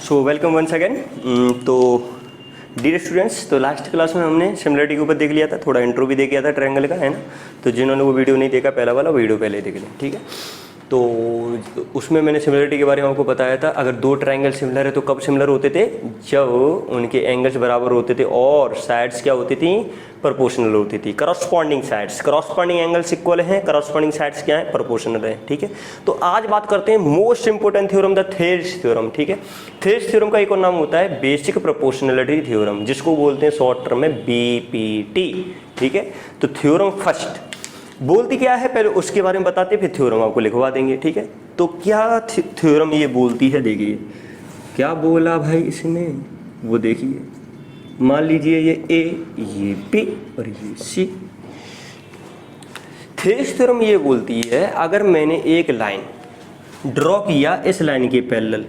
सो welcome once again. तो dear students, तो last class में हमने सिमिलरिटी के ऊपर देख लिया था, थोड़ा इंट्रो भी देख लिया था ट्रायंगल का, है ना। तो जिन्होंने वो वीडियो नहीं देखा पहला वाला वीडियो पहले देख लें, ठीक है। तो उसमें मैंने सिमिलरिटी के बारे में आपको बताया था, अगर दो ट्रायंगल सिमिलर है तो कब सिमिलर होते थे, जब उनके एंगल्स बराबर होते थे और साइड्स क्या होती थी, प्रोपोर्शनल होती थी। Corresponding sides, corresponding angles equal हैं, करस्पॉन्डिंग साइड्स क्या है, प्रोपोर्शनल है, ठीक है। तो आज बात करते हैं most important theorem, the Thales theorem, ठीक है। थेल्स थ्योरम का एक और नाम होता है बेसिक प्रोपोर्शनलिटी थ्योरम, जिसको बोलते हैं शॉर्ट टर्म में बीपीटी, ठीक है। तो थ्योरम फर्स्ट बोलती क्या है, पहले उसके बारे में बताते फिर थ्योरम आपको लिखवा देंगे, ठीक है। तो क्या थ्योरम ये बोलती है, देखिए क्या बोला भाई इसने, वो देखिए। मान लीजिए ये ए, ये बी और ये सी। थेल्स थ्योरम ये बोलती है, अगर मैंने एक लाइन ड्रॉ किया इस लाइन के पैरेलल,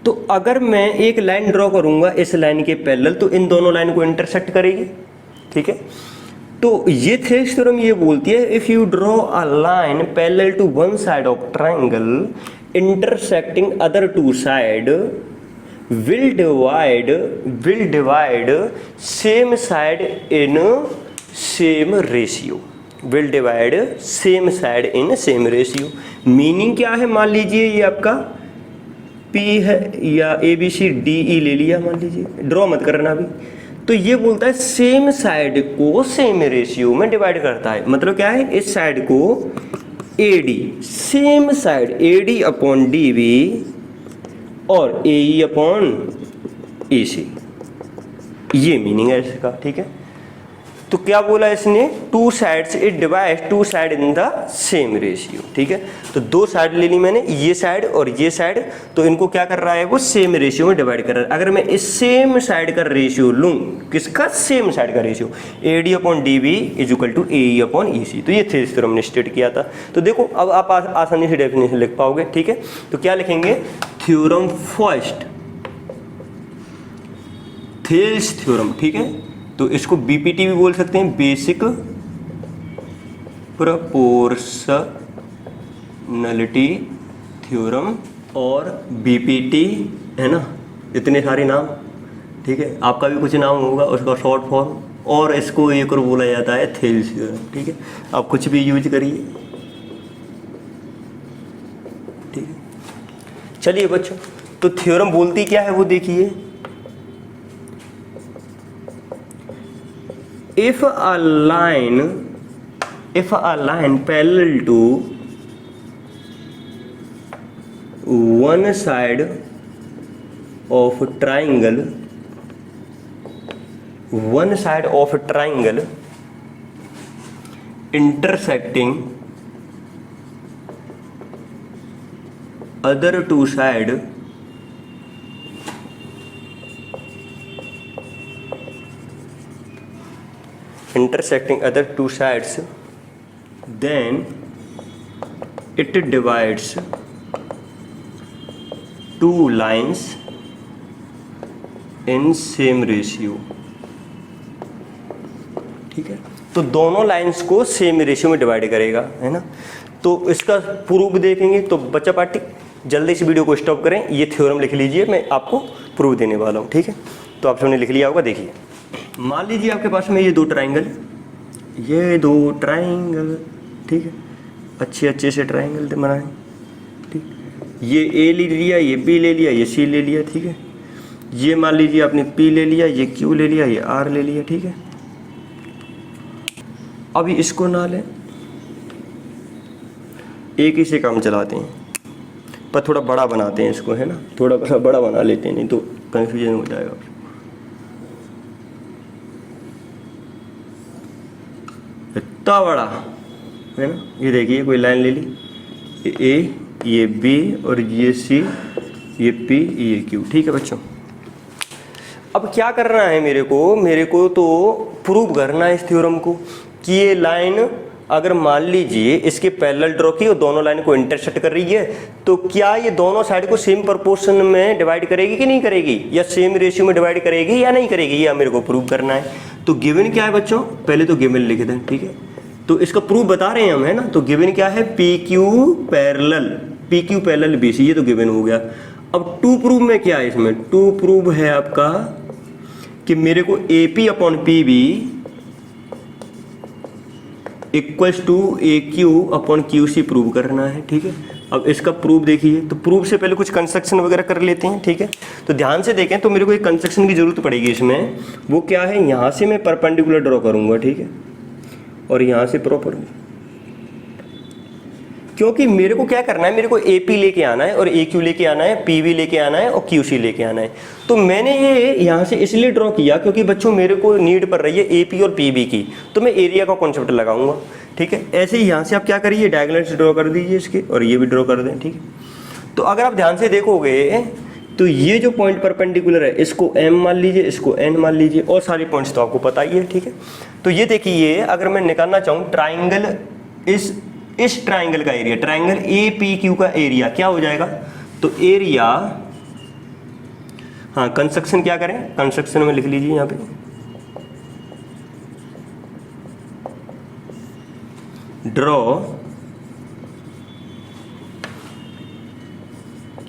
तो अगर मैं एक लाइन ड्रॉ करूंगा इस लाइन के पैरेलल तो इन दोनों लाइन को इंटरसेक्ट करेगी, ठीक है। तो ये थेल्स थ्योरम ये बोलती है, if you draw a line parallel to one side of triangle intersecting other two side will divide same side in same ratio, will divide same side in same ratio। Meaning क्या है, मान लीजिए ये आपका P है या ABCDE ले लिया, मान लीजिए, ड्रॉ मत करना अभी। तो ये बोलता है सेम साइड को सेम रेशियो में डिवाइड करता है। मतलब क्या है, इस साइड को AD, same side AD upon DB और AE अपॉन AC, ये मीनिंग है इसका, ठीक है। तो क्या बोला इसने, two sides it divides two side in the same ratio, ठीक है। तो दो साइड ले ली मैंने, ये साइड और ये साइड, तो इनको क्या कर रहा है, वो सेम रेशियो में डिवाइड कर रहा है। अगर मैं इस सेम साइड का रेशियो लूँ, किसका, सेम साइड का ratio, AD upon DB is equal to AE upon EC। तो ये थेल्स थ्योरम ने स्टेट किया था। तो देखो अब आप आसानी से डेफिनेशन लिख पाओगे, ठीक है। तो क्या लिखेंगे, थ्योरम फर्स्ट थेल्स थ्योरम, ठीक है। तो इसको बीपीटी भी बोल सकते हैं, बेसिक प्रोपोर्शनलिटी थ्योरम, और बीपीटी, है ना, इतने सारे नाम, ठीक है। आपका भी कुछ नाम होगा उसका शॉर्ट फॉर्म, और इसको एक और बोला जाता है थेल्स थ्योरम, ठीक है। आप कुछ भी यूज करिए, ठीक है। चलिए बच्चों, तो थ्योरम बोलती क्या है वो देखिए। If a line parallel to one side of triangle intersecting other two side then it divides two lines in same ratio, ठीक है। तो दोनों लाइंस को सेम रेशियो में डिवाइड करेगा, है ना। तो इसका प्रूफ देखेंगे। तो बच्चा पार्टी जल्दी से वीडियो को स्टॉप करें, ये थ्योरम लिख लीजिए, मैं आपको प्रूफ देने वाला हूँ, ठीक है। तो आप सबने लिख लिया होगा, देखिए। मान लीजिए आपके पास में ये दो ट्रायंगल, ठीक है, अच्छे से ट्रायंगल बनाएं, ठीक। ये A ले लिया, ये B ले लिया, ये C ले लिया, ठीक है। ये मान लीजिए आपने P ले लिया, ये Q ले लिया, ये R ले लिया, ठीक है। अभी इसको ना लें, एक ही से काम चलाते हैं, पर थोड़ा बड़ा बनाते हैं इसको, है ना, थोड़ा बड़ा बना लेते हैं, नहीं तो कंफ्यूजन हो जाएगा। इतना बड़ा, है ना। ये देखिए कोई लाइन ले ली, ये A, ये B और ये C, ये P, ये Q, ठीक है बच्चों। अब क्या करना है मेरे को तो प्रूव करना है इस थ्योरम को कि ये लाइन अगर मान लीजिए इसके पैरेलल ड्रॉ की और दोनों लाइन को इंटरसेक्ट कर रही है, तो क्या ये दोनों साइड को सेम प्रोपोर्शन में डिवाइड करेगी कि नहीं करेगी, या सेम रेशियो में डिवाइड करेगी या नहीं करेगी, ये मेरे को प्रूव करना है। तो गिवन क्या है बच्चों, पहले तो गिवन लिख दें, ठीक है। तो इसका प्रूफ बता रहे हैं हम, है ना। तो गिवन क्या है, पी क्यू पैरेलल BC, ये तो गिवन हो गया। अब टू प्रूव में क्या है, इसमें टू प्रूव है आपका कि मेरे को AP upon PB equals to AQ upon QC prove करना है, ठीक है। अब इसका प्रूफ देखिए, तो प्रूफ से पहले कुछ कंस्ट्रक्शन वगैरह कर लेते हैं, ठीक है। तो ध्यान से देखें, तो मेरे को एक कंस्ट्रक्शन की जरूरत पड़ेगी इसमें, वो क्या है, यहाँ से मैं परपेंडिकुलर ड्रॉ करूँगा, ठीक है, और यहाँ से प्रॉपर, क्योंकि मेरे को क्या करना है, मेरे को AP लेके आना है और AQ लेके आना है, PB लेके आना है और QC लेके आना है। तो मैंने ये यहाँ से इसलिए ड्रॉ किया क्योंकि बच्चों मेरे को नीड पड़ रही है AP और PB की, तो मैं एरिया का कॉन्सेप्ट लगाऊंगा, ठीक है। ऐसे ही यहाँ से आप क्या करिए, डायगोनल ड्रॉ कर दीजिए इसके, और ये भी ड्रॉ कर दें, ठीक है। तो अगर आप ध्यान से देखोगे तो ये जो पॉइंट परपेंडिकुलर है, इसको M मान लीजिए, इसको N मान लीजिए, और सारे पॉइंट्स तो आपको पता ही है, ठीक है। तो ये देखिए, अगर मैं निकालना चाहूँ ट्राइंगल, इस ट्राइंगल का एरिया, ट्राइंगल APQ का एरिया क्या हो जाएगा, तो एरिया, हाँ कंस्ट्रक्शन क्या करें, कंस्ट्रक्शन में लिख लीजिए यहाँ पे, draw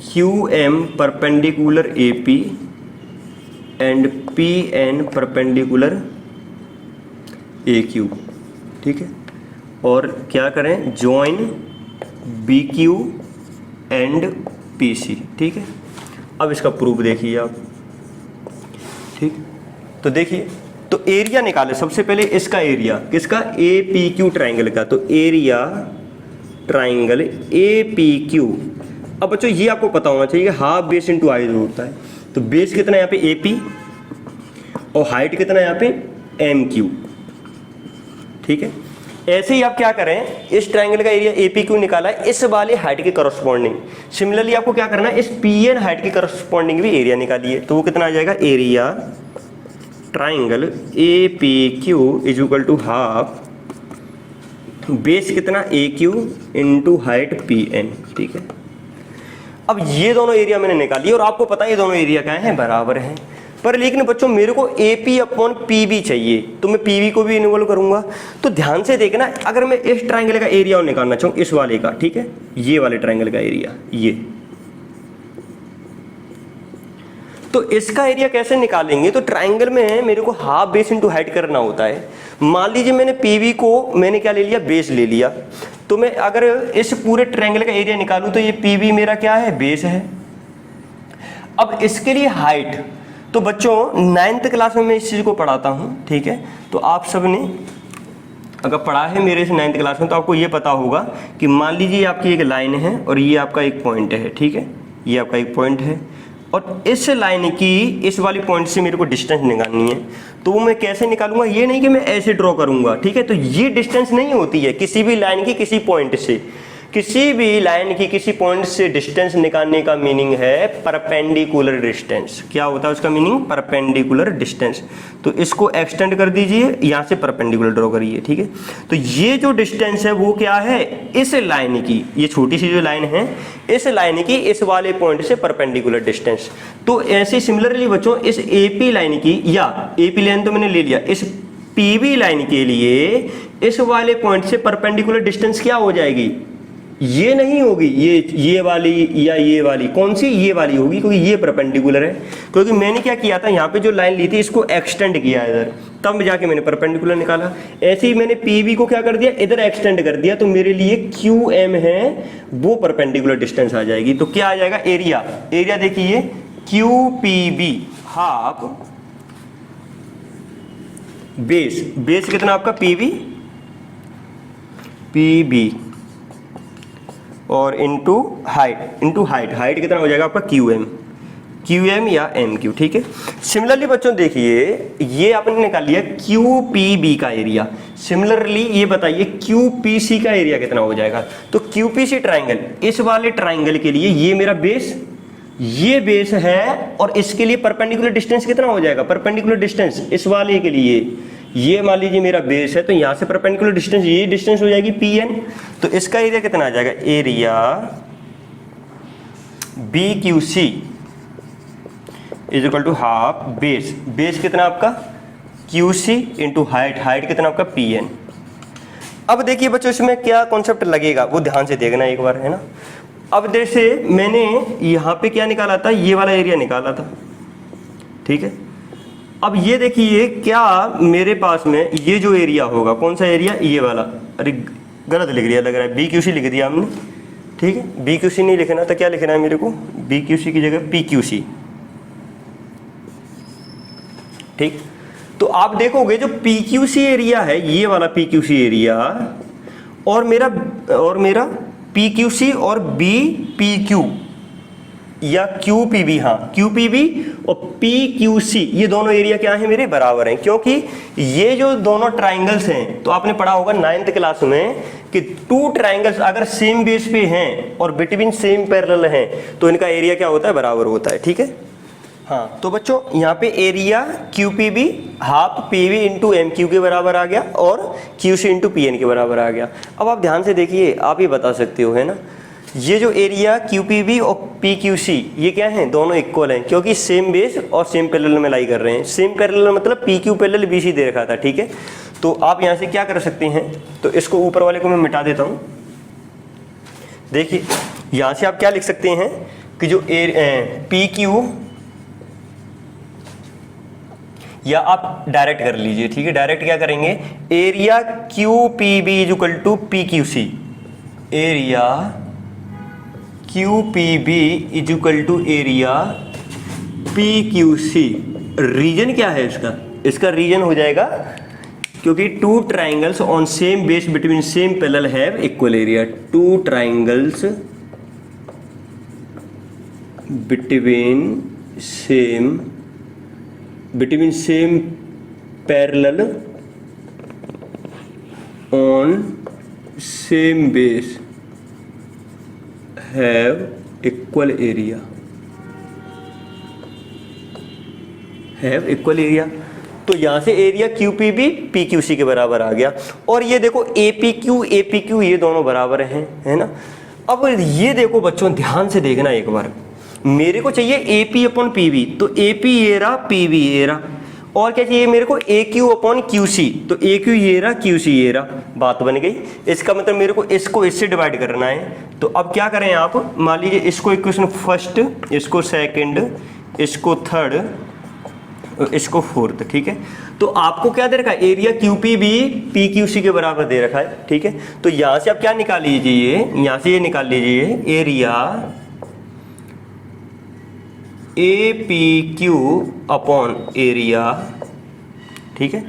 QM perpendicular AP and PN perpendicular AQ, ठीक है। और क्या करें, जॉइन BQ एंड PC, ठीक है। अब इसका प्रूफ देखिए आप, ठीक। तो देखिए, तो एरिया निकाले सबसे पहले, इसका एरिया किसका, APQ ट्राइंगल का, तो एरिया ट्राइंगल APQ। अब बच्चों ये आपको पता होना चाहिए कि हाफ बेस इंटू हाइट होता है, तो बेस कितना है यहाँ पे AP और हाइट कितना है यहाँ पे MQ, ठीक है। ऐसे ही आप क्या करें, इस ट्राइंगल का एरिया APQ निकाला है, इस वाले हाइट के करस्पॉन्डिंग, सिमिलरली आपको क्या करना है, इस PN हाइट के करस्पॉन्डिंग भी एरिया निकालिए, तो वो कितना आ जाएगा, area triangle APQ is equal to half base कितना AQ इंटू हाइट PN, ठीक है। अब ये दोनों एरिया मैंने निकाली और आपको पता है ये दोनों एरिया क्या है, बराबर हैं। पर लेकिन बच्चों मेरे को AP अपॉन PB चाहिए, तो मैं PB को भी इन्वॉल्व करूंगा। तो ध्यान से देखना, अगर मैं इस ट्राइंगल का एरिया निकालना चाहूँ, इस वाले का, ठीक है, ये वाले ट्राइंगल का एरिया, ये, तो इसका एरिया कैसे निकालेंगे, तो ट्राइंगल में मेरे को हाफ बेस इंटू हाइट करना होता है। मान लीजिए मैंने PB को मैंने क्या ले लिया, बेस ले लिया, तो मैं अगर इस पूरे ट्राइंगल का एरिया निकालूं तो ये PB मेरा क्या है, बेस है। अब इसके लिए हाइट, तो बच्चों 9th क्लास में मैं इस चीज़ को पढ़ाता हूँ, ठीक है। तो आप सब ने अगर पढ़ा है मेरे से 9th क्लास में, तो आपको ये पता होगा कि मान लीजिए आपकी एक लाइन है और ये आपका एक पॉइंट है, ठीक है, ये आपका एक पॉइंट है, और इस लाइन की इस वाली पॉइंट से मेरे को डिस्टेंस निकालनी है। तो वो मैं कैसे निकालूंगा, ये नहीं कि मैं ऐसे ड्रॉ करूंगा, ठीक है। तो ये डिस्टेंस नहीं होती है किसी भी लाइन की किसी पॉइंट से, किसी भी लाइन की किसी पॉइंट से डिस्टेंस निकालने का मीनिंग है परपेंडिकुलर डिस्टेंस। क्या होता है उसका मीनिंग, परपेंडिकुलर डिस्टेंस। तो इसको एक्सटेंड कर दीजिए, यहाँ से परपेंडिकुलर ड्रॉ करिए, ठीक है। तो ये जो डिस्टेंस है वो क्या है, इस लाइन की, ये छोटी सी जो लाइन है, इस लाइन की इस वाले पॉइंट से परपेंडिकुलर डिस्टेंस। तो ऐसे सिमिलरली बच्चों इस AP लाइन की, या AP लाइन तो मैंने ले लिया, इस PB लाइन के लिए इस वाले पॉइंट से परपेंडिकुलर डिस्टेंस क्या हो जाएगी, ये नहीं होगी, ये वाली या ये वाली, कौन सी, ये वाली होगी, क्योंकि ये परपेंडिकुलर है। क्योंकि मैंने क्या किया था, यहाँ पे जो लाइन ली थी इसको एक्सटेंड किया इधर, तब जाके मैंने परपेंडिकुलर निकाला। ऐसे ही मैंने PB को क्या कर दिया, इधर एक्सटेंड कर दिया, तो मेरे लिए QM है वो परपेंडिकुलर डिस्टेंस आ जाएगी। तो क्या आ जाएगा, एरिया, एरिया देखिए QPB हाफ बेस, बेस कितना आपका PB और इंटू हाइट, हाइट कितना हो जाएगा आपका QM या MQ, ठीक है। सिमिलरली बच्चों देखिए, ये आपने निकाल लिया QPB का एरिया। सिमिलरली ये बताइए QPC का एरिया कितना हो जाएगा। तो QPC ट्राइंगल, इस वाले ट्राइंगल के लिए ये मेरा बेस, ये बेस है, और इसके लिए परपेंडिकुलर डिस्टेंस कितना हो जाएगा, परपेंडिकुलर डिस्टेंस इस वाले के लिए, ये मान लीजिए मेरा बेस है, तो यहाँ से परपेंडिकुलर डिस्टेंस, ये डिस्टेंस हो जाएगी PN। तो इसका एरिया कितना आ जाएगा, area BQC is equal to half base, base कितना आपका QC इंटू हाइट, हाइट कितना आपका PN। अब देखिए बच्चों इसमें क्या कॉन्सेप्ट लगेगा वो ध्यान से देखना एक बार, है ना। अब जैसे मैंने यहाँ पे क्या निकाला था, ये वाला एरिया निकाला था, ठीक है। अब ये देखिए क्या मेरे पास में ये जो एरिया होगा, कौन सा एरिया, ये वाला, अरे गलत लिख दिया लग रहा है, BQC लिख दिया हमने, ठीक है। BQC नहीं लिखना तो क्या लिखना है मेरे को, BQC की जगह PQC, ठीक। तो आप देखोगे जो PQC एरिया है, ये वाला PQC एरिया, और मेरा PQC और BPQ या QPB, हाँ QPB और PQC, ये दोनों एरिया क्या है मेरे, बराबर हैं। क्योंकि ये जो दोनों ट्राइंगल्स हैं, तो आपने पढ़ा होगा 9th क्लास में कि 2 ट्राइंगल्स अगर सेम बेस पे हैं और बिटवीन सेम पैरेलल हैं तो इनका एरिया क्या होता है, बराबर होता है, ठीक है। हाँ, तो बच्चों यहाँ पे area QPB half PB into MQ के बराबर आ गया और QC इंटू PN के बराबर आ गया। अब आप ध्यान से देखिए, आप ही बता सकते हो, है ना, ये जो एरिया QPB और PQC ये क्या हैं, दोनों इक्वल हैं, क्योंकि सेम बेस और सेम पैरेलल में लाई कर रहे हैं। सेम पैरेलल मतलब PQ पैरेलल BC दे रखा था, ठीक है। तो आप यहाँ से क्या कर सकते हैं, तो इसको ऊपर वाले को मैं मिटा देता हूँ। देखिए यहाँ से आप क्या लिख सकते हैं कि जो PQ, या आप डायरेक्ट कर लीजिए, ठीक है। डायरेक्ट क्या करेंगे, area QPB equal to PQC, area QPB equal to area PQC। Reason क्या है इसका रीजन हो जाएगा, क्योंकि 2 triangles on same base between same parallel have equal area. 2 triangles between same parallel on same base have equal area, तो यहां से area QPB PQC के बराबर आ गया। और ये देखो APQ ये दोनों बराबर हैं, है ना। अब ये देखो बच्चों, ध्यान से देखना एक बार, मेरे को चाहिए AP अपॉन PB, तो AP ये रहा, PB ये रहा, और क्या चाहिए मेरे को, AQ अपॉन QC, तो AQ ये रहा, QC ये रहा। बात बन गई। इसका मतलब मेरे को इसको इससे डिवाइड करना है। तो अब क्या करें आप, मान लीजिए इसको इक्वेशन फर्स्ट, इसको सेकंड, इसको थर्ड, इसको फोर्थ, ठीक है। तो आपको क्या दे रखा है, एरिया QPB PQC के बराबर दे रखा है, ठीक है। तो यहाँ से आप क्या निकाल लीजिए, यहाँ से ये निकाल लीजिए, एरिया APQ अपॉन एरिया, ठीक है,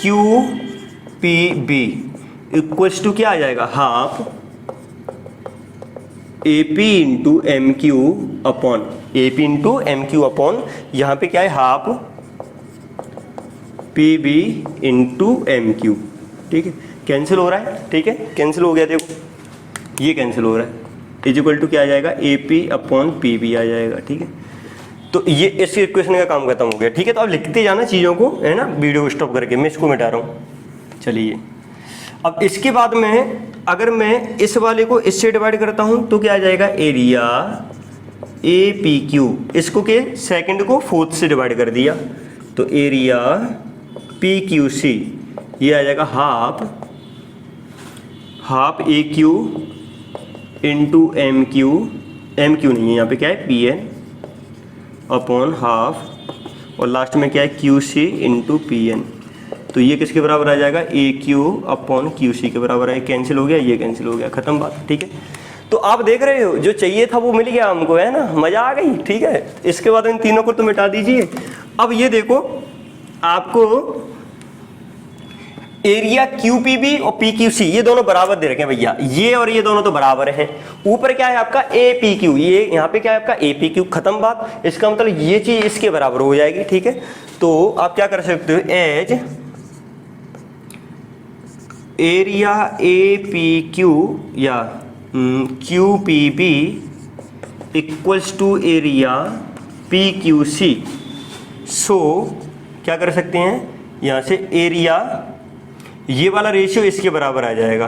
QPB इक्वल्स टू क्या आ जाएगा, half AP into MQ upon AP into MQ upon, यहाँ पे क्या है, हाफ PB इंटू MQ, ठीक है। कैंसिल हो रहा है, ठीक है, कैंसिल हो गया, देखो ये कैंसिल हो रहा है, इज इक्वल टू क्या आ जाएगा, AP अपॉन PB आ जाएगा, ठीक है। तो ये इस इक्वेशन का काम खत्म हो गया, ठीक है। तो अब लिखते जाना चीज़ों को, है ना, वीडियो स्टॉप करके मैं इसको मिटा रहा हूँ। चलिए, अब इसके बाद में अगर मैं इस वाले को इससे डिवाइड करता हूँ तो क्या आ जाएगा, एरिया APQ, इसको के सेकंड को फोर्थ से डिवाइड कर दिया, तो एरिया PQC ये आ जाएगा हाफ AQ इंटू MQ नहीं है यहाँ पे, क्या है, PN अपॉन हाफ, और लास्ट में क्या है, QC इंटू PN। तो ये किसके बराबर आ जाएगा, AQ अपॉन QC के बराबर है। कैंसिल हो गया, ये कैंसिल हो गया, खत्म बात, ठीक है। तो आप देख रहे हो जो चाहिए था वो मिल गया हमको, है ना, मजा आ गई, ठीक है। इसके बाद इन तीनों को तो मिटा दीजिए। अब ये देखो, आपको एरिया QPB और PQC ये दोनों बराबर दे रखे हैं भैया, ये और ये दोनों तो बराबर हैं। ऊपर क्या है आपका APQ, ये यहाँ पे क्या है आपका APQ, खत्म बात। इसका मतलब ये चीज इसके बराबर हो जाएगी, ठीक है। तो आप क्या कर सकते हो, एज एरिया APQ या QPB equals to area PQC। So क्या कर सकते हैं, यहाँ से एरिया, ये वाला रेशियो इसके बराबर आ जाएगा,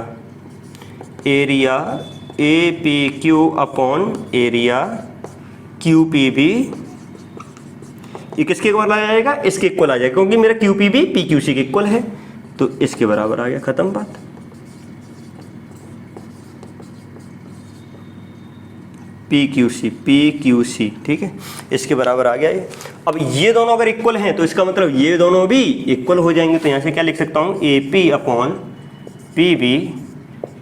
area APQ upon area QPB, ये किसके इक्वल आ जाएगा, इसके इक्वल आ जाएगा, क्योंकि मेरा QPB PQC के इक्वल है, तो इसके बराबर आ गया, खत्म बात। PQC, ठीक है, इसके बराबर आ गया ये। अब ये दोनों अगर इक्वल हैं तो इसका मतलब ये दोनों भी इक्वल हो जाएंगे। तो यहाँ से क्या लिख सकता हूँ, AP/PB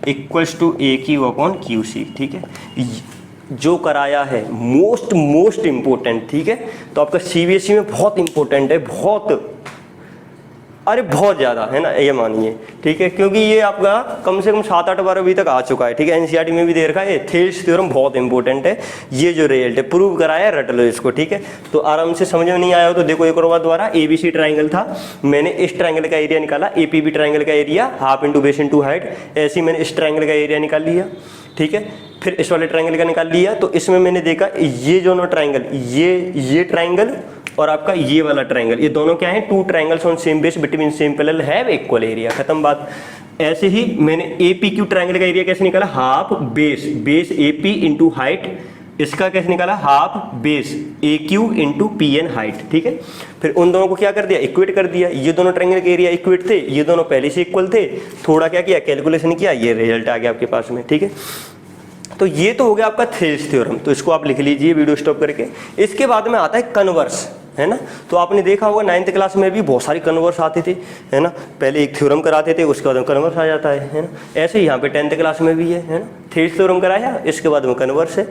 इक्वल्स टू AQ/QC, ठीक है। जो कराया है मोस्ट इम्पोर्टेंट, ठीक है। तो आपका CBSE में बहुत इंपॉर्टेंट है, बहुत ज़्यादा है ना, ये मानिए, ठीक है, क्योंकि ये आपका कम से कम 7-8 बार अभी तक आ चुका है, ठीक है। NCERT में भी दे रखा है। थेल्स थ्योरम बहुत इंपॉर्टेंट है, ये जो रिजल्ट है प्रूव कराया, रट लो इसको, ठीक है। तो आराम से समझ में नहीं आया हो तो देखो एक और बात दोबारा। ABC ट्राइंगल था, मैंने इस ट्राइंगल का एरिया निकाला, APB ट्राइंगल का area half into base into height, ऐसे ही मैंने इस ट्राइंगल का एरिया निकाल लिया, ठीक है। फिर इस वाले ट्राइंगल का निकाल लिया। तो इसमें मैंने देखा ये दोनों ट्राइंगल, ये ट्राइंगल और आपका ये वाला ट्राइंगल, ये दोनों क्या है, 2 triangles on same base between same parallel have equal area, खत्म बात। ऐसे ही मैंने APQ ट्राइंगल का एरिया कैसे निकाला, half base AP into height, इसका कैसे निकाला, half base AQ into PN height, ठीक है। फिर उन दोनों को क्या कर दिया, इक्वेट कर दिया। ये दोनों ट्राइंगल के एरिया इक्वेट थे, ये दोनों पहले से इक्वल थे, थोड़ा क्या किया, कैलकुलेशन किया, ये रिजल्ट आ गया आपके पास में, ठीक है। तो ये तो हो गया आपका थेल्स थ्योरम, तो इसको आप लिख लीजिए वीडियो स्टॉप करके। इसके बाद में आता है कन्वर्स, है ना। तो आपने देखा होगा 9th क्लास में भी बहुत सारी कन्वर्स आते थे, है ना। पहले एक थ्योरम कराते थे, उसके बाद में कन्वर्स आ जाता है ना। ऐसे ही यहाँ पे 10th क्लास में भी है ना। थेल्स थ्योरम कराया, इसके बाद में कन्वर्स है।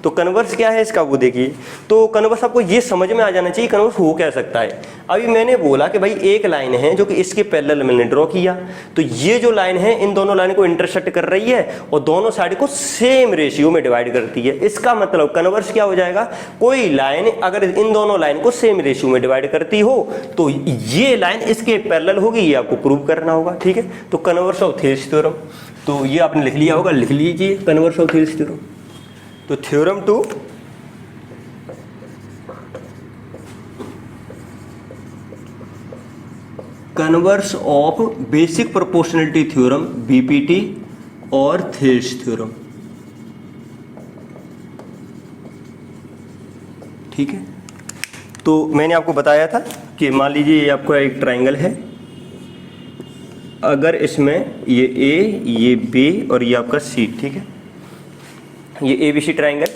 तो कन्वर्स क्या है इसका वो देखिए। तो कन्वर्स आपको ये समझ में आ जाना चाहिए कन्वर्स हो क्या सकता है। अभी मैंने बोला कि भाई एक लाइन है जो कि इसके पैरेलल मैंने ड्रॉ किया, तो ये जो लाइन है इन दोनों लाइन को इंटरसेक्ट कर रही है और दोनों साइड को सेम रेशियो में डिवाइड करती है। इसका मतलब कन्वर्स क्या हो जाएगा, कोई लाइन अगर इन दोनों लाइन को सेम रेशियो में डिवाइड करती हो तो ये लाइन इसके पैरेलल होगी, ये आपको प्रूव करना होगा, ठीक है। तो कन्वर्स ऑफ थेल्स थ्योरम, तो ये आपने लिख लिया होगा, लिख लीजिए कन्वर्स ऑफ थेल्स थ्योरम। तो theorem two converse of basic proportionality theorem BPT और थेल्स थ्योरम, ठीक है। तो मैंने आपको बताया था कि मान लीजिए ये आपका एक ट्राइंगल है, अगर इसमें ये A, ये B और ये आपका C, ठीक है, ये ABC ट्राइंगल,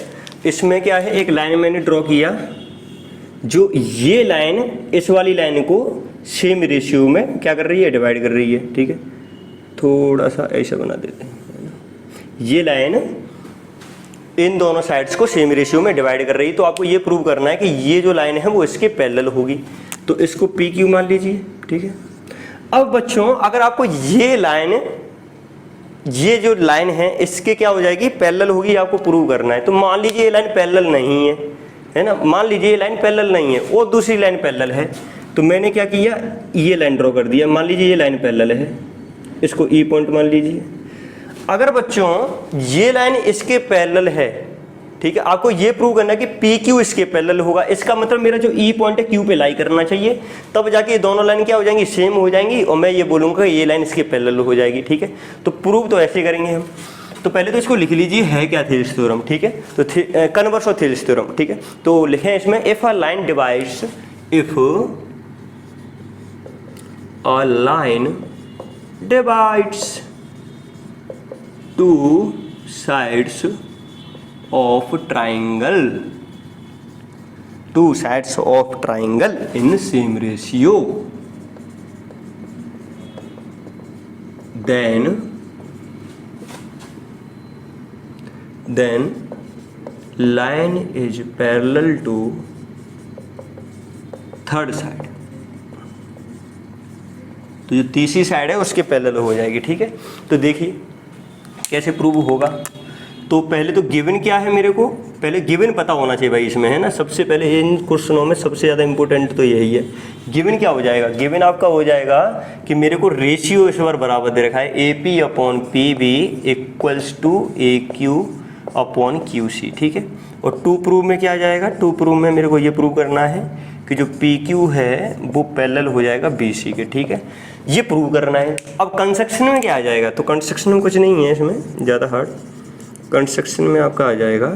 इसमें क्या है, एक लाइन मैंने ड्रॉ किया, जो ये लाइन इस वाली लाइन को सेम रेशियो में क्या कर रही है, डिवाइड कर रही है, ठीक है। थोड़ा सा ऐसा बना देते हैं, ये लाइन इन दोनों साइड्स को सेम रेशियो में डिवाइड कर रही है। तो आपको ये प्रूव करना है कि ये जो लाइन है वो इसके पैरेलल होगी, तो इसको PQ मान लीजिए, ठीक है। अब बच्चों अगर आपको ये लाइन, ये जो लाइन है इसके क्या हो जाएगी, पैरेलल होगी, आपको प्रूव करना है। तो मान लीजिए ये लाइन पैरेलल नहीं है ना, मान लीजिए ये लाइन पैरेलल नहीं है और दूसरी लाइन पैरेलल है, तो मैंने क्या किया, ये लाइन ड्रॉ कर दिया। मान लीजिए ये लाइन पैरेलल है, इसको E पॉइंट मान लीजिए। अगर बच्चों ये लाइन इसके पैरेलल है, ठीक है, आपको ये प्रूव करना है कि PQ इसके पैरेलल होगा। इसका मतलब मेरा जो E पॉइंट है Q पे लाई करना चाहिए, तब जाके ये दोनों लाइन क्या हो जाएंगी, सेम हो जाएंगी और मैं ये बोलूँगा ये लाइन इसके पैरेलल हो जाएगी, ठीक है। तो प्रूव तो ऐसे करेंगे हम। तो पहले तो इसको लिख लीजिए है क्या, थेल्स थ्योरम, ठीक है। तो कन्वर्स ऑफ थेल्स थ्योरम, ठीक है। तो लिखें इसमें, if a line divides, if a line divides two sides of triangle, two sides of triangle in same ratio, then line is parallel to third side, तो जो तीसरी साइड है उसके पैरेलल हो जाएगी, ठीक है। तो देखिए कैसे प्रूव होगा। तो पहले तो गिवन क्या है, मेरे को पहले गिवन पता होना चाहिए भाई इसमें, है ना। सबसे पहले इन क्वेश्चनों में सबसे ज़्यादा इंपॉर्टेंट तो यही है। गिवन क्या हो जाएगा, गिवन आपका हो जाएगा कि मेरे को रेशियो इस बार बराबर दे रखा है, AP/PB इक्वल्स टू AQ/QC, ठीक है। और टू प्रूव में क्या आ जाएगा, टू प्रूव में मेरे को ये प्रूव करना है कि जो PQ है वो पैरेलल हो जाएगा BC के, ठीक है। ये प्रूव करना है। अब कंस्ट्रक्शन में क्या आ जाएगा, तो कंस्ट्रक्शन में कुछ नहीं है इसमें ज़्यादा हार्ड। कंस्ट्रक्शन में आपका आ जाएगा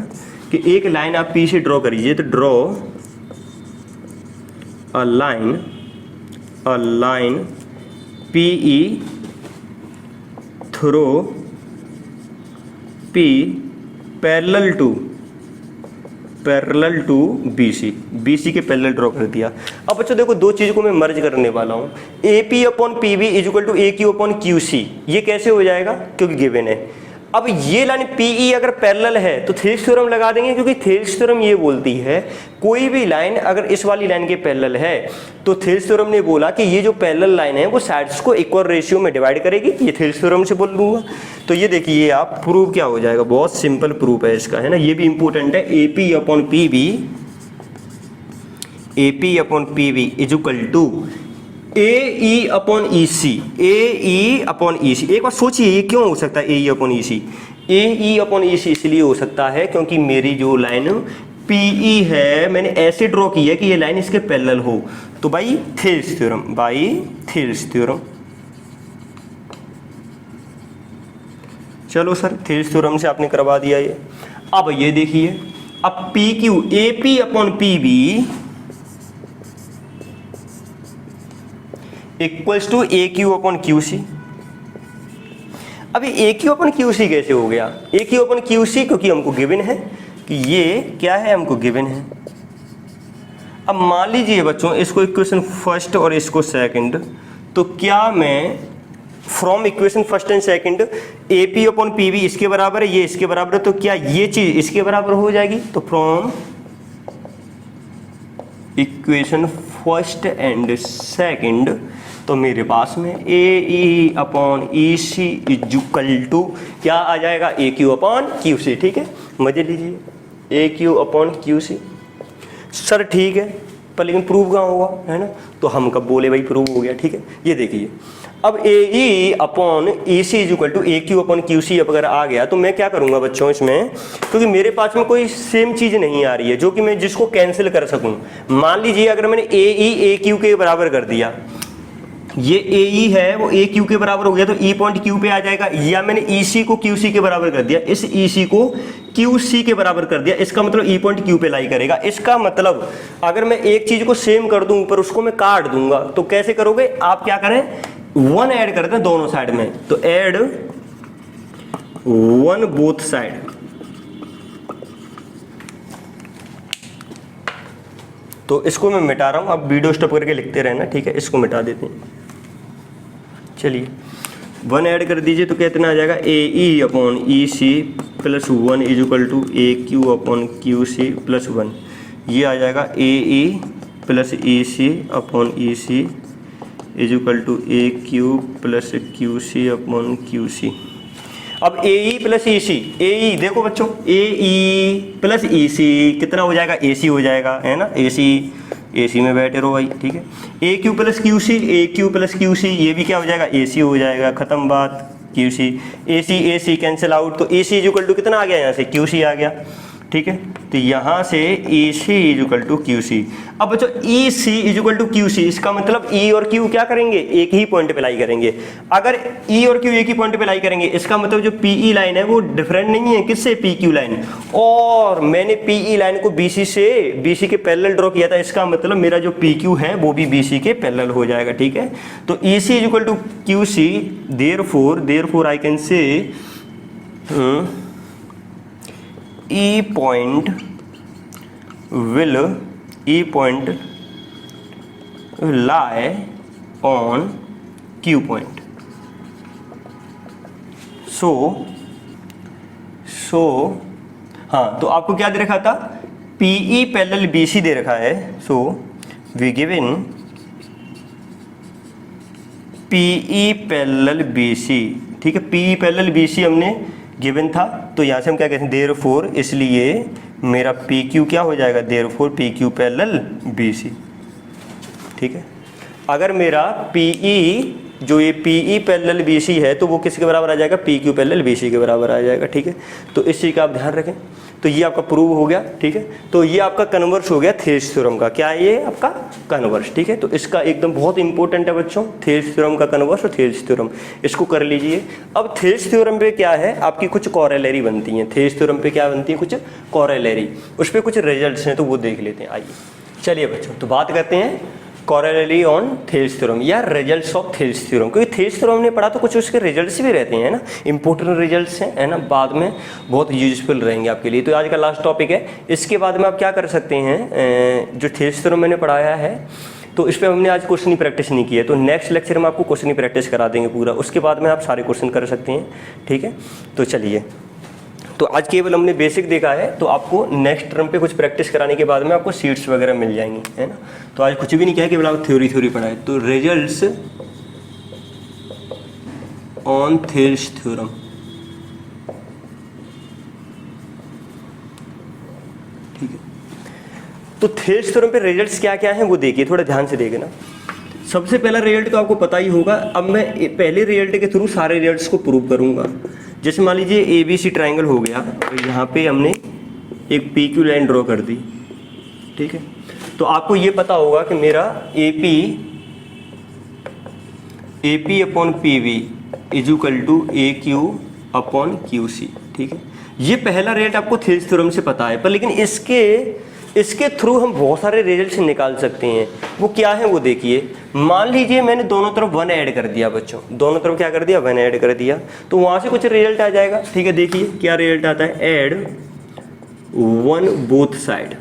कि एक लाइन आप P से ड्रॉ करिए, तो draw a line PE through P parallel to parallel to BC, BC के पैरेलल ड्रॉ कर दिया। अब बच्चों देखो दो चीज़ को मैं मर्ज करने वाला हूँ, AP upon PB is equal to AQ upon QC। ये कैसे हो जाएगा, क्योंकि गिवन है। अब ये लाइन PE अगर पैरेलल है तो थेल्स थ्योरम लगा देंगे, क्योंकि थेल्स थ्योरम ये बोलती है कोई भी लाइन अगर इस वाली लाइन के पैरेलल है तो थेल्स थ्योरम ने बोला कि ये जो पैरेलल लाइन है वो साइड्स को इक्वल रेशियो में डिवाइड करेगी। ये थेल्स थ्योरम से बोल दूंगा। तो ये देखिए ये आप प्रूव क्या हो जाएगा, बहुत सिंपल प्रूफ है इसका, है ना। ये भी इंपॉर्टेंट है। AP upon PB is equal to AE upon EC, AE upon EC। एक बार सोचिए ये क्यों हो सकता है AE upon EC? AE upon EC इसलिए हो सकता है क्योंकि मेरी जो लाइन PE है मैंने ऐसे ड्रॉ की है कि ये लाइन इसके पैरेलल हो। तो बाई थेल्स थ्योरम, चलो सर थेल्स थ्योरम से आपने करवा दिया ये। अब ये देखिए, अब PQ AP upon PB equals to AQ upon QC। अभी AQ अपॉन QC कैसे हो गया? AQ अपॉन QC क्योंकि हमको गिवन है कि ये क्या है, हमको गिवन है। अब मान लीजिए बच्चों इसको इक्वेशन फर्स्ट और इसको सेकंड, तो क्या मैं from equation first and second AP upon PB इसके बराबर है, ये इसके बराबर है, तो क्या ये चीज इसके बराबर हो जाएगी? तो from equation first and second तो मेरे पास में AE upon EC is equal to क्या आ जाएगा, AQ अपॉन QC। ठीक है, मजे लीजिए, AQ अपॉन QC। सर ठीक है, पर लेकिन प्रूव कहाँ हुआ, है ना। तो हम कब बोले भाई प्रूव हो गया। ठीक है, ये देखिए अब AE upon EC is equal to AQ upon QC अब अगर आ गया तो मैं क्या करूंगा बच्चों इसमें, क्योंकि मेरे पास में कोई सेम चीज़ नहीं आ रही है जो कि मैं जिसको कैंसिल कर सकूं। मान लीजिए अगर मैंने AE AQ के बराबर कर दिया, ये AE है वो AQ के बराबर हो गया तो E पॉइंट Q पे आ जाएगा, या मैंने EC को QC के बराबर कर दिया, इस EC को QC के बराबर कर दिया, इसका मतलब E पॉइंट Q पे लाई करेगा। इसका मतलब अगर मैं एक चीज को सेम कर दूं पर उसको मैं काट दूंगा तो कैसे करोगे आप, क्या करें 1 ऐड करते हैं दोनों साइड में, तो ऐड 1 बोथ साइड। तो इसको मैं मिटा रहा हूं, अब वीडियो स्टॉप करके लिखते रहना। ठीक है, इसको मिटा देते हैं। चलिए 1 ऐड कर दीजिए तो कितना आ जाएगा, AE upon EC plus 1 is equal to AQ upon QC plus 1। ये आ जाएगा AE plus EC upon EC is equal to AQ plus QC upon QC। अब AE प्लस EC, AE देखो बच्चों AE प्लस EC कितना हो जाएगा, AC हो जाएगा, है ना। AC में बैठे रहो भाई। ठीक है, AQ प्लस QC ये भी क्या हो जाएगा, AC हो जाएगा, खत्म बात। QC AC कैंसिल आउट, तो AC इज इक्वल टू कितना आ गया, यहाँ से QC आ गया। ठीक है, तो यहाँ से EC is equal to QC। अब बच्चों EC is equal to QC, इसका मतलब E और Q क्या करेंगे, एक ही पॉइंट पे लाई करेंगे। अगर E और Q एक ही पॉइंट पे लाई करेंगे इसका मतलब जो PE लाइन है वो डिफरेंट नहीं है किससे, PQ लाइन। और मैंने PE लाइन को BC के पैरेलल ड्रॉ किया था, इसका मतलब मेरा जो PQ है वो भी BC के पैरेलल हो जाएगा। ठीक है, तो EC is equal to QC, therefore I can say E point lie on Q point. So हाँ, तो आपको क्या दे रखा था, PE पैरेलल BC दे रखा है। So we given PE parallel BC। ठीक है, PE पैरेलल BC हमने गिवन था, तो यहाँ से हम क्या कहते हैं, देयरफॉर, इसलिए मेरा PQ क्या हो जाएगा, देयरफॉर PQ पैरेलल BC। ठीक है, अगर मेरा PE जो ये PE पैरेलल BC है तो वो किसके बराबर आ जाएगा, PQ पैरेलल BC के बराबर आ जाएगा। ठीक है, तो इस चीज़ का आप ध्यान रखें। तो ये आपका प्रूव हो गया। ठीक है, तो ये आपका कन्वर्स हो गया थेल्स थ्योरम का। क्या है ये आपका कन्वर्स। ठीक है, तो इसका एकदम बहुत इंपॉर्टेंट है बच्चों, थेल्स थ्योरम का कन्वर्स और थेल्स थ्योरम, इसको कर लीजिए। अब थेल्स थ्योरम पे क्या है, आपकी कुछ कॉरेलरी बनती हैं। थेल्स थ्योरम पे क्या बनती है, कुछ कॉरेलरी, उस पर कुछ रिजल्ट्स हैं, तो वो देख लेते हैं। आइए चलिए बच्चों, तो बात करते हैं कॉरेलरी ऑन थेल्स थ्योरम या रिजल्ट्स ऑफ थेल्स थ्योरम, क्योंकि थेल्स थ्योरम हमने पढ़ा तो कुछ उसके रिजल्ट्स भी रहते हैं ना, इंपॉर्टेंट रिजल्ट्स हैं, है ना, बाद में बहुत यूजफुल रहेंगे आपके लिए। तो आज का लास्ट टॉपिक है। इसके बाद में आप क्या कर सकते हैं, जो थेल्स थ्योरम मैंने पढ़ाया है तो इस पर हमने आज क्वेश्चन ही प्रैक्टिस नहीं किया है, तो नेक्स्ट लेक्चर में आपको क्वेश्चन ही प्रैक्टिस करा देंगे पूरा, उसके बाद में आप सारे क्वेश्चन कर सकते हैं। ठीक है, तो चलिए, तो आज केवल हमने बेसिक देखा है, तो आपको नेक्स्ट टर्म पे कुछ प्रैक्टिस कराने के बाद में आपको सीट्स वगैरह मिल जाएंगी, है ना। तो आज कुछ भी नहीं किया है, केवल आप थ्योरी पढ़ा है। तो रिजल्ट्स ऑन थेल्स थ्योरम, ठीक है। तो थेल्स थ्योरम पे रिजल्ट्स क्या क्या हैं वो देखिए, थोड़ा ध्यान से देखना। सबसे पहला रिजल्ट तो आपको पता ही होगा। अब मैं पहले रिजल्ट के थ्रू सारे रिजल्ट्स को प्रूव करूंगा। जैसे मान लीजिए ABC ट्रायंगल हो गया, तो यहाँ पे हमने एक PQ लाइन ड्रॉ कर दी, ठीक है। तो आपको ये पता होगा कि मेरा AP upon PV is equal to AQ upon QC, ठीक है। ये पहला रिजल्ट आपको थेल्स थ्योरम से पता है, पर लेकिन इसके थ्रू हम बहुत सारे रिजल्ट्स निकाल सकते हैं। वो क्या है वो देखिए। मान लीजिए मैंने दोनों तरफ 1 ऐड कर दिया बच्चों, दोनों तरफ क्या कर दिया, 1 ऐड कर दिया, तो वहां से कुछ रिजल्ट आ जाएगा, ठीक है। देखिए क्या रिजल्ट आता है, ऐड 1 बोथ साइड।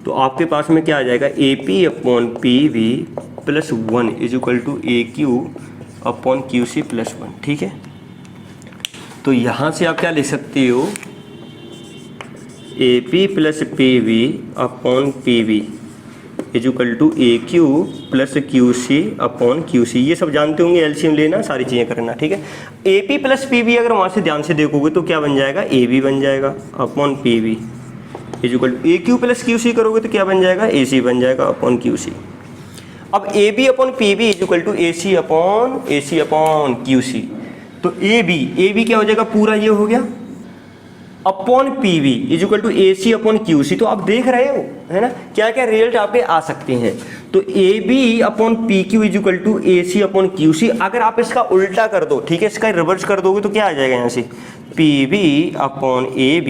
तो आपके पास में क्या आ जाएगा, AP upon PV plus 1 is equal to AQ upon QC plus 1, ठीक है। तो यहां से आप क्या लिख सकते हो, AP plus PV upon PV is equal to AQ plus QC upon QC। ये सब जानते होंगे, एलसीएम लेना, सारी चीज़ें करना, ठीक है। AP प्लस PV अगर वहाँ से ध्यान से देखोगे तो क्या बन जाएगा, AB बन जाएगा upon PV is equal to AQ plus QC करोगे तो क्या बन जाएगा, AC बन जाएगा अपॉन QC। अब AB upon PV is equal to AC upon QC। तो AB क्या हो जाएगा, पूरा ये हो गया, upon PV is equal to AC upon QC। तो आप देख रहे हो, है ना, क्या क्या रिजल्ट आपके आ सकते हैं। तो AB upon PQ is equal to AC upon QC। अगर आप इसका उल्टा कर दो, ठीक है, इसका रिवर्स कर दोगे तो क्या आ जाएगा यहाँ से, PV upon AB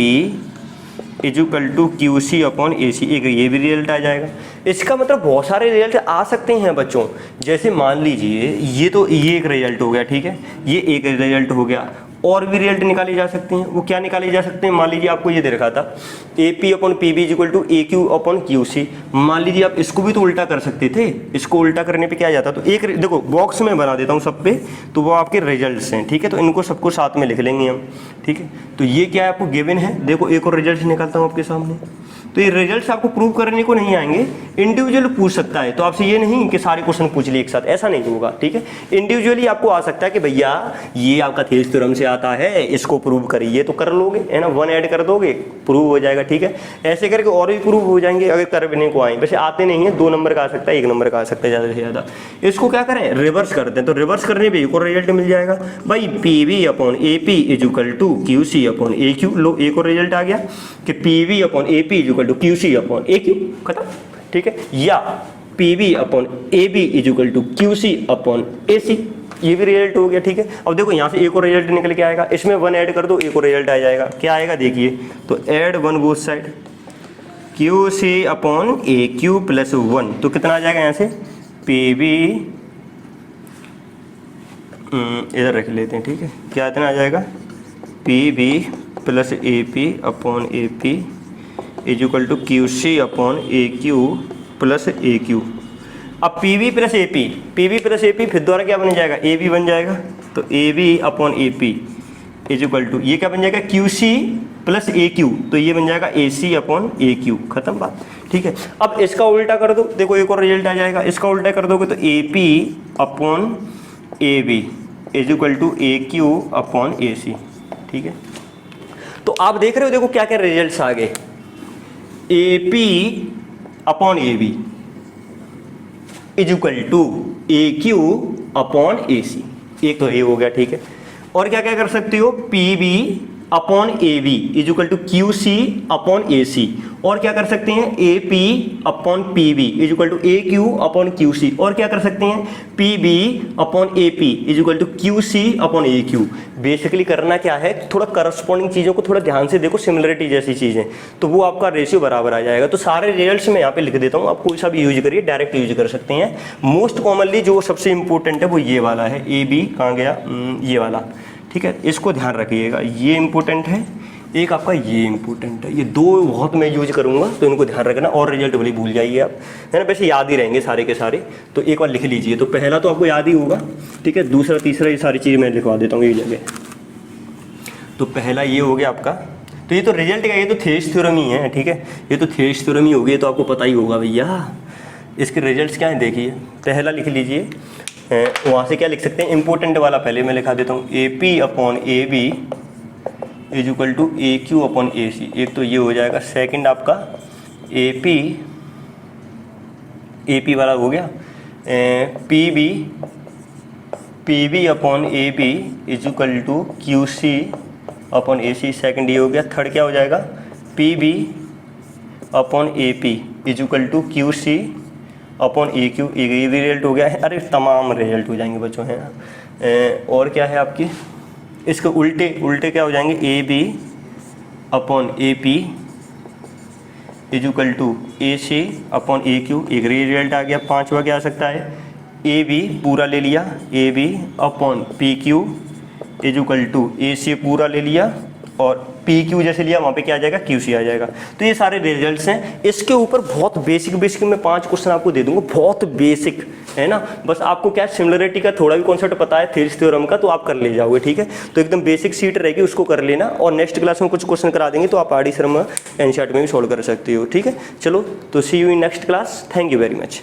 is equal to QC upon AC। एक ये भी रिजल्ट आ जाएगा। इसका मतलब बहुत सारे रिजल्ट आ सकते हैं बच्चों। जैसे मान लीजिए ये एक रिजल्ट हो गया, ठीक है, ये एक रिजल्ट हो गया, और भी रिजल्ट निकाले जा सकते हैं। वो क्या निकाले जा सकते हैं, मान लीजिए आपको ये दे रखा था AP upon PV is equal to AQ upon QC। मान लीजिए आप इसको भी तो उल्टा कर सकते थे, इसको उल्टा करने पे क्या जाता, तो एक देखो बॉक्स में बना देता हूँ सब पे, तो वो आपके रिजल्ट्स हैं, ठीक है। तो इनको सबको साथ में लिख लेंगे हम, ठीक है। तो ये क्या है, आपको गिवन है। देखो एक और रिजल्ट निकालता हूँ आपके सामने। तो ये रिजल्ट्स आपको प्रूव करने को नहीं आएंगे, इंडिविजुअल पूछ सकता है। तो आपसे ये नहीं कि सारे क्वेश्चन पूछ लिए एक साथ, ऐसा नहीं होगा, ठीक है। इंडिविजुअली आपको आ सकता है कि भैया ये आपका थेल्स थ्योरम से आता है, इसको प्रूव करिए, तो कर लोगे, है ना, 1 ऐड कर दोगे, प्रूव हो जाएगा, ठीक है। ऐसे करके और भी प्रूव हो जाएंगे अगर करने को आए। वैसे आते नहीं है, 2 नंबर का आ सकता है, 1 नंबर का आ सकता है, ज़्यादा से ज़्यादा। इसको क्या करें, रिवर्स करते हैं। तो रिवर्स करने पर एक और रिजल्ट मिल जाएगा भाई, PV upon AP is equal to QC upon AQ। लो एक और रिजल्ट आ गया कि PV upon AP is equal to QC upon AQ, खत्म, ठीक है। या PV upon AB is equal to QC upon AC, ये भी रिजल्ट हो गया, ठीक है। अब देखो यहाँ से एक और रिजल्ट निकल के आएगा, इसमें 1 ऐड कर दो, एक और रिजल्ट आ जाएगा। क्या आएगा देखिए, तो add 1 both side, QC upon AQ plus 1, तो कितना आ जाएगा यहाँ से, PV इधर रख लेते हैं, ठीक है। क्या इतना आ जाएगा, PV plus AP upon AP is equal to QC upon AQ plus AQ। अब PV प्लस AP फिर द्वारा क्या बन जाएगा, AB बन जाएगा। तो AB upon AP is equal to ये क्या बन जाएगा, QC प्लस AQ, तो ये बन जाएगा AC अपॉन AQ, खत्म बात, ठीक है। अब इसका उल्टा कर दो, देखो एक और रिजल्ट आ जाएगा। इसका उल्टा कर दोगे तो AP upon AB is equal to AQ upon AC, ठीक है। तो आप देख रहे हो, देखो क्या क्या रिजल्ट्स आ गए, AP upon AB is equal to AQ upon AC। एक तो ये हो गया, ठीक है। और क्या क्या कर सकते हो, PV upon AB is equal to QC upon AC। और क्या कर सकते हैं A P upon P B is equal to A Q upon Q C, और क्या कर सकते हैं P B upon A P is equal to Q C upon A Q. Basically करना क्या है, थोड़ा करस्पॉन्डिंग चीज़ों को थोड़ा ध्यान से देखो, सिमिलरिटी जैसी चीज़ें, तो वो आपका रेशियो बराबर आ जाएगा। तो सारे रिजल्ट्स मैं यहाँ पे लिख देता हूँ, आप कोई सा भी यूज करिए, डायरेक्ट यूज कर सकते हैं। मोस्ट कॉमनली जो सबसे इंपॉर्टेंट है वो ये वाला है, ए बी कहाँ गया, ये वाला, ठीक है, इसको ध्यान रखिएगा, ये इंपॉर्टेंट है, एक आपका ये इंपॉर्टेंट है, ये दो बहुत मैं यूज करूंगा, तो इनको ध्यान रखना, और रिजल्ट भले भूल जाइए आप, है ना, वैसे याद ही रहेंगे सारे के सारे, तो एक बार लिख लीजिए। तो पहला तो आपको याद ही होगा, ठीक है, दूसरा तीसरा ये सारी चीज़ें मैं लिखवा देता हूँ ये जगह। तो पहला ये हो गया आपका, तो ये तो रिजल्ट का, ये तो थेस थ्योरम ही है, ठीक है, ये तो थेस थ्योरम ही हो गई, तो आपको पता ही होगा भैया। इसके रिजल्ट्स क्या हैं देखिए, पहला लिख लीजिए, वहाँ से क्या लिख सकते हैं, इंपॉर्टेंट वाला पहले मैं लिखा देता हूँ, A P upon A B is equal to A Q upon A C, एक तो ये हो जाएगा। सेकंड आपका ए पी वाला हो गया, P B upon A B is equal to Q C upon A C, second ये हो गया। थर्ड क्या हो जाएगा, P B upon A P is equal to Q C upon A Q, ये भी रिजल्ट हो गया है। अरे तमाम रिजल्ट हो जाएंगे बच्चों, है ना। और क्या है आपकी, इसके उल्टे क्या हो जाएंगे, A B upon A P is equal to A C upon A Q, एक रिजल्ट आ गया। पांचवा क्या आ सकता है, ए बी पूरा ले लिया, A B upon P Q is equal to A C पूरा ले लिया, और पी क्यू जैसे लिया वहाँ पे क्या आ जाएगा, क्यू सी आ जाएगा। तो ये सारे रिजल्ट्स हैं। इसके ऊपर बहुत बेसिक मैं 5 क्वेश्चन आपको दे दूंगा, बहुत बेसिक है ना, बस आपको क्या सिमिलरिटी का थोड़ा भी कॉन्सेप्ट पता है, थेरिस थ्योरम का, तो आप कर ले जाओगे, ठीक है। तो एकदम बेसिक सीट रहेगी, उसको कर लेना, और नेक्स्ट क्लास में कुछ क्वेश्चन करा देंगे, तो आप आर डी शर्मा एनसीईआरटी में भी सॉल्व कर सकते हो, ठीक है। चलो, तो see you in next class, thank you very much.